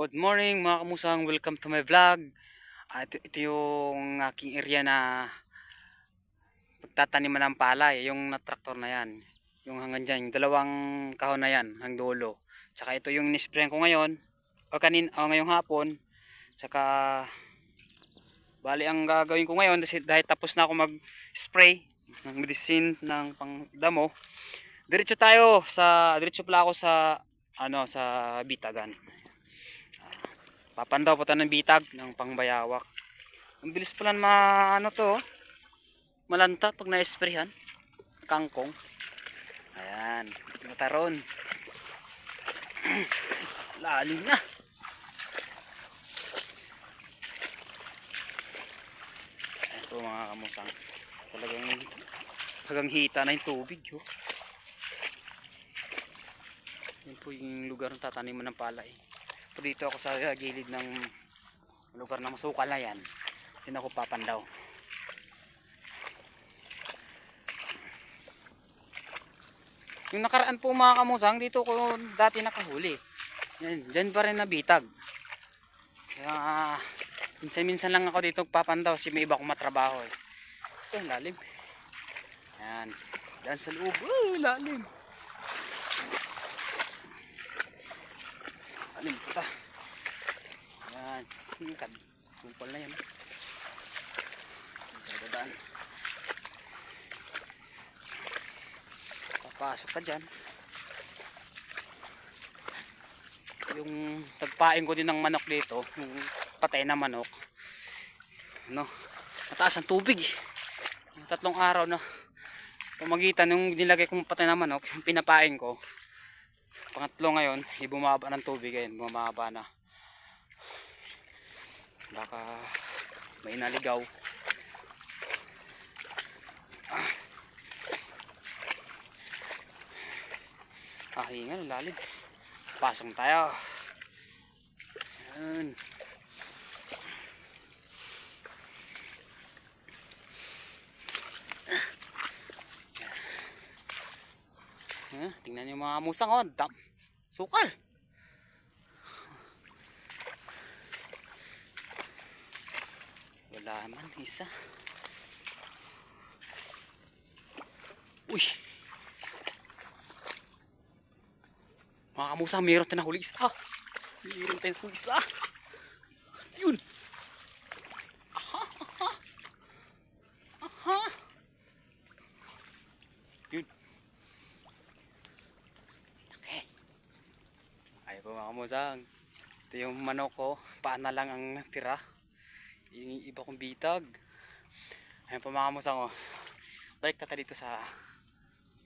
Good morning mga kamusang, welcome to my vlog. Ito yung aking area na pagtataniman ng palay, yung na traktor na yan. Yung hanggang dyan, yung dalawang kahon na yan, hanggang dulo. Tsaka ito yung nisprayan ko ngayon, o ngayong hapon. Tsaka bali ang gagawin ko ngayon, dahil tapos na ako mag-spray ng medicine ng pangdamo. Diretso pala ako sa bitagan. Papandaw pa tayo ng bitag ng pangbayawak. Ang bilis pala malanta pag na-sprayhan. Kangkong. Ayan, mataron. Lalim na. Ito mga kamusang. Talagang hagang hita na yung tubig. Oh. Yan po yung lugar ng tataniman ng palay. Dito ako sa gilid ng lugar na masukal na yan. Dito ako papandaw. Yung nakaraan po mga kamusang, dito ko dati nakahuli. Yan, dyan pa rin nabitag. Kaya minsan-minsan lang ako dito papandaw kasi may iba akong matrabaho eh. Ito yung lalim. Yan, dyan sa loob. Lalim. Lalim ito. Yan, kumpal na yan. Dadaan. Papasok ka dyan. Yung tagpain ko din ng manok dito, yung patay na manok. Mataas ang tubig. 3 araw na pamagitan nung nilagay kong patay na manok, yung pinapain ko. Pangatlo ngayon, bumaba ng tubig ngayon, bumaba na. Baka may naligaw. Hingan, lalim. Pasong tayo. Ayan. Tingnan yung mga musang sukal. Wala man isa. Uy. Mga kamusang, mayroon tayong nahuli isa. Mayroon tayong nahuli isa. Yun. Aha. Yun. Okay. Ay po mga kamusang. Ito yung manok ko. Paan na lang ang natira. Yung iba kong bitag. Ayan po mga kamusang. Balik tata dito sa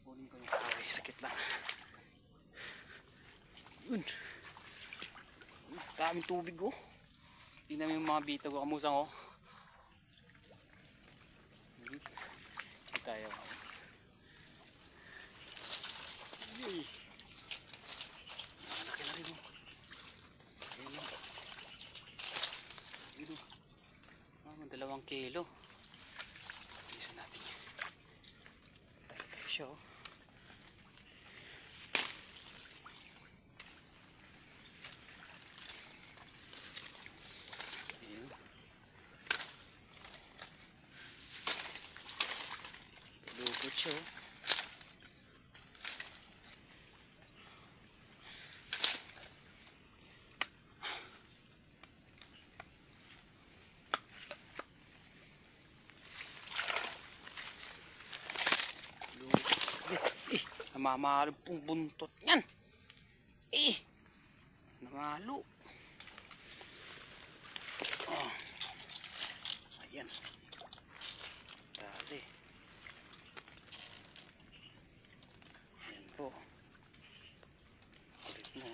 kunin ko yung kahoy. Sakit lang. Yun. Daming tubig oh. Tingnan mo yung mga bitag o kamusang oh. Hindi tayo. Yay. Laki na rin oh. Ayun oh. Ayun oh. 2 kilo. Isa natin yan. Siya oh. Siya. Namamalo pong buntot yan. Namalo. Oh. Ayan. Dali. Ayan po. Ulit mo.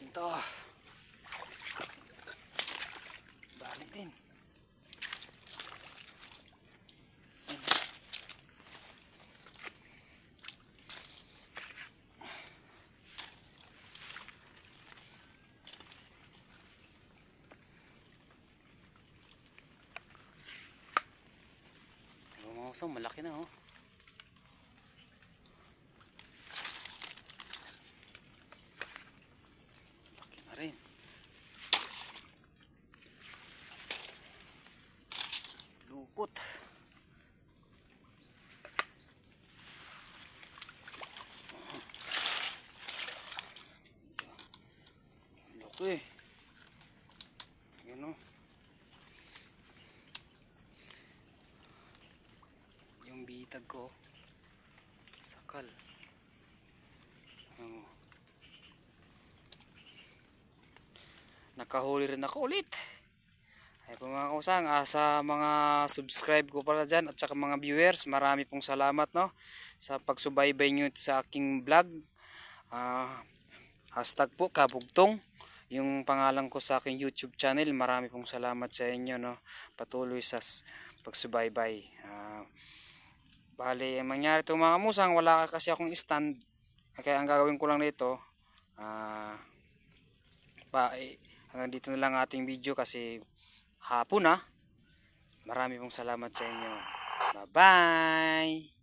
Ito. Dali din. kusang malaki na oh. Laki na rin. Lupot. Laki. Yan oh. Yung bitag ko. Sakal. Oh. Nakahuli rin ako ulit. Ay po mga kausang, sa mga subscribe ko pala dyan at saka mga viewers, marami pong salamat no sa pagsubaybay nyo sa aking vlog. Hashtag po kabugtong yung pangalan ko sa aking YouTube channel. Marami pong salamat sa inyo no, patuloy sa pagsubaybay. Bali mangyari itong mga musang, wala kasi akong stand, kaya ang gagawin ko lang nito hanggang dito na lang ating video kasi hapon na. Marami pong salamat sa inyo. Bye bye.